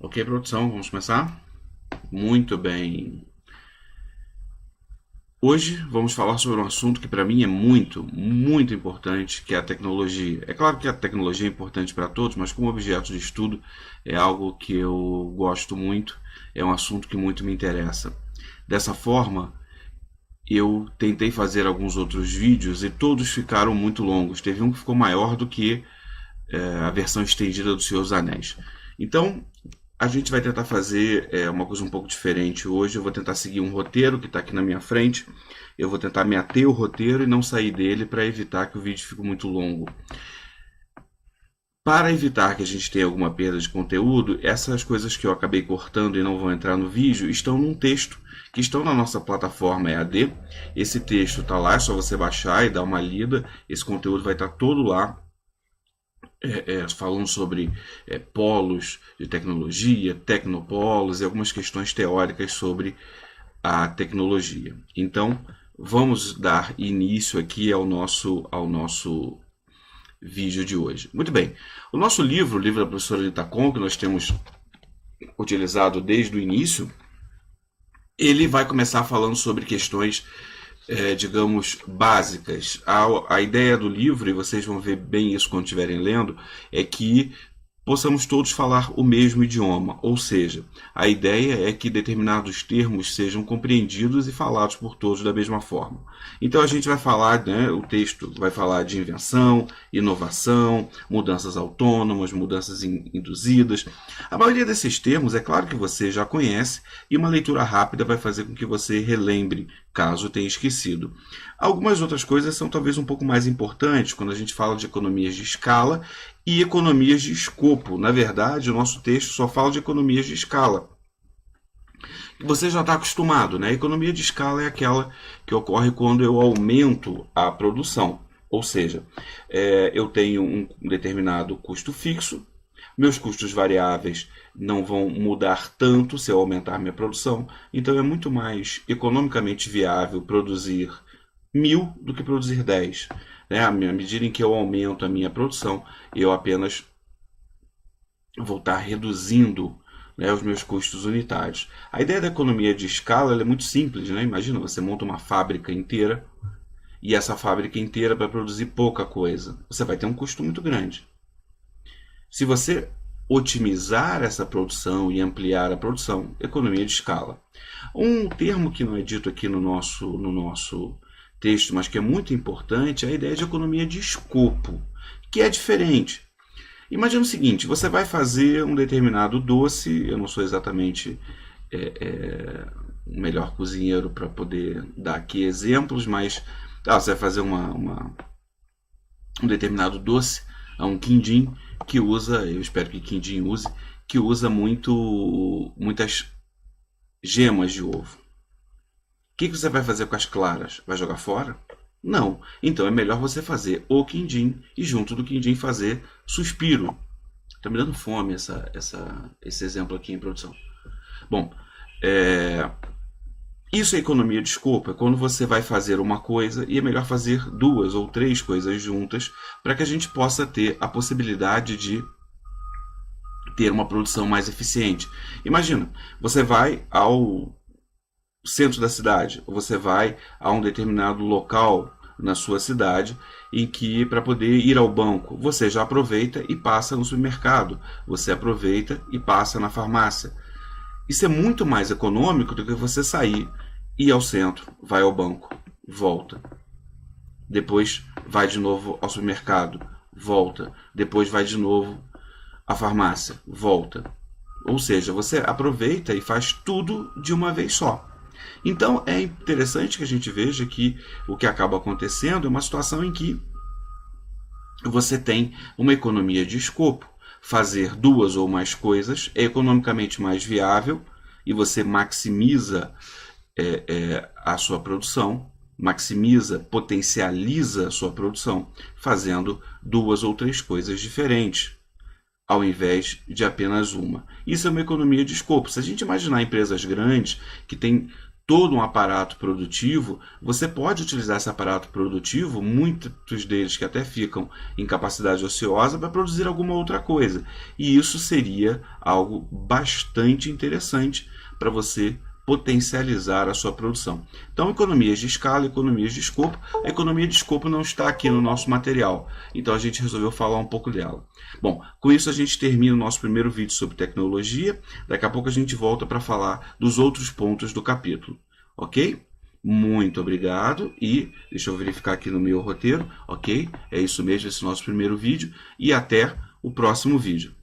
Ok, produção, vamos começar? Muito bem. Hoje vamos falar sobre um assunto que para mim é muito importante, que é a tecnologia. É claro que a tecnologia é importante para todos, mas como objeto de estudo é algo que eu gosto muito, é um assunto que muito me interessa. Dessa forma, eu tentei fazer alguns outros vídeos e todos ficaram muito longos. Teve um que ficou maior do que a versão estendida do Senhor dos Anéis. Então, a gente vai tentar fazer uma coisa um pouco diferente hoje. Eu vou tentar seguir um roteiro que está aqui na minha frente. Eu vou tentar me ater ao roteiro e não sair dele para evitar que o vídeo fique muito longo. Para evitar que a gente tenha alguma perda de conteúdo, essas coisas que eu acabei cortando e não vão entrar no vídeo estão num texto que estão na nossa plataforma EAD. Esse texto está lá, é só você baixar e dar uma lida. Esse conteúdo vai estar todo lá. Falando sobre polos de tecnologia, tecnopolos e algumas questões teóricas sobre a tecnologia. Então, vamos dar início aqui ao nosso vídeo de hoje. Muito bem, o nosso livro, o livro da professora Lita Kon, que nós temos utilizado desde o início, ele vai começar falando sobre questões digamos, básicas. A ideia do livro, e vocês vão ver bem isso quando estiverem lendo, é que possamos todos falar o mesmo idioma, ou seja, a ideia é que determinados termos sejam compreendidos e falados por todos da mesma forma. Então a gente vai falar, o texto vai falar de invenção, inovação, mudanças autônomas, mudanças induzidas. A maioria desses termos, é claro que você já conhece, e uma leitura rápida vai fazer com que você relembre, caso tenha esquecido. Algumas outras coisas são talvez um pouco mais importantes quando a gente fala de economias de escala e economias de escopo. Na verdade, o nosso texto só fala de economias de escala. Você já está acostumado, né? A economia de escala é aquela que ocorre quando eu aumento a produção. Ou seja, eu tenho um determinado custo fixo, meus custos variáveis não vão mudar tanto se eu aumentar minha produção, então é muito mais economicamente viável produzir 1000 do que produzir 10. À medida em que eu aumento a minha produção, eu apenas vou estar reduzindo os meus custos unitários. A ideia da economia de escala é muito simples. Imagina, você monta uma fábrica inteira e essa fábrica inteira vai produzir pouca coisa. Você vai ter um custo muito grande. Se você otimizar essa produção e ampliar a produção, economia de escala. Um termo que não é dito aqui no nosso texto, mas que é muito importante, é a ideia de economia de escopo, que é diferente. Imagina o seguinte, você vai fazer um determinado doce, eu não sou exatamente o melhor cozinheiro para poder dar aqui exemplos, mas você vai fazer um determinado doce, um quindim, que usa, eu espero que quindim use, que usa muitas gemas de ovo. O que você vai fazer com as claras? Vai jogar fora? Não. Então é melhor você fazer o quindim e junto do quindim fazer suspiro. Está me dando fome esse exemplo aqui em produção. Bom, isso é economia de escopo. É quando você vai fazer uma coisa e é melhor fazer 2 ou 3 coisas juntas para que a gente possa ter a possibilidade de ter uma produção mais eficiente. Imagina, você vai ao centro da cidade, ou você vai a um determinado local na sua cidade em que, para poder ir ao banco, você já aproveita e passa no supermercado, você aproveita e passa na farmácia. Isso é muito mais econômico do que você sair, ir ao centro, vai ao banco, volta. Depois vai de novo ao supermercado, volta. Depois vai de novo à farmácia, volta. Ou seja, você aproveita e faz tudo de uma vez só. Então é interessante que a gente veja que o que acaba acontecendo é uma situação em que você tem uma economia de escopo. Fazer 2 ou mais coisas é economicamente mais viável e você maximiza a sua produção, potencializa a sua produção, fazendo 2 ou 3 coisas diferentes, ao invés de apenas uma. Isso é uma economia de escopo. Se a gente imaginar empresas grandes que têm todo um aparato produtivo, você pode utilizar esse aparato produtivo, muitos deles que até ficam em capacidade ociosa, para produzir alguma outra coisa. E isso seria algo bastante interessante para você potencializar a sua produção. Então, economias de escala, economias de escopo. A economia de escopo não está aqui no nosso material, então a gente resolveu falar um pouco dela. Bom, com isso a gente termina o nosso primeiro vídeo sobre tecnologia. Daqui a pouco a gente volta para falar dos outros pontos do capítulo, ok? Muito obrigado e deixa eu verificar aqui no meu roteiro, ok? É isso mesmo, esse é o nosso primeiro vídeo e até o próximo vídeo.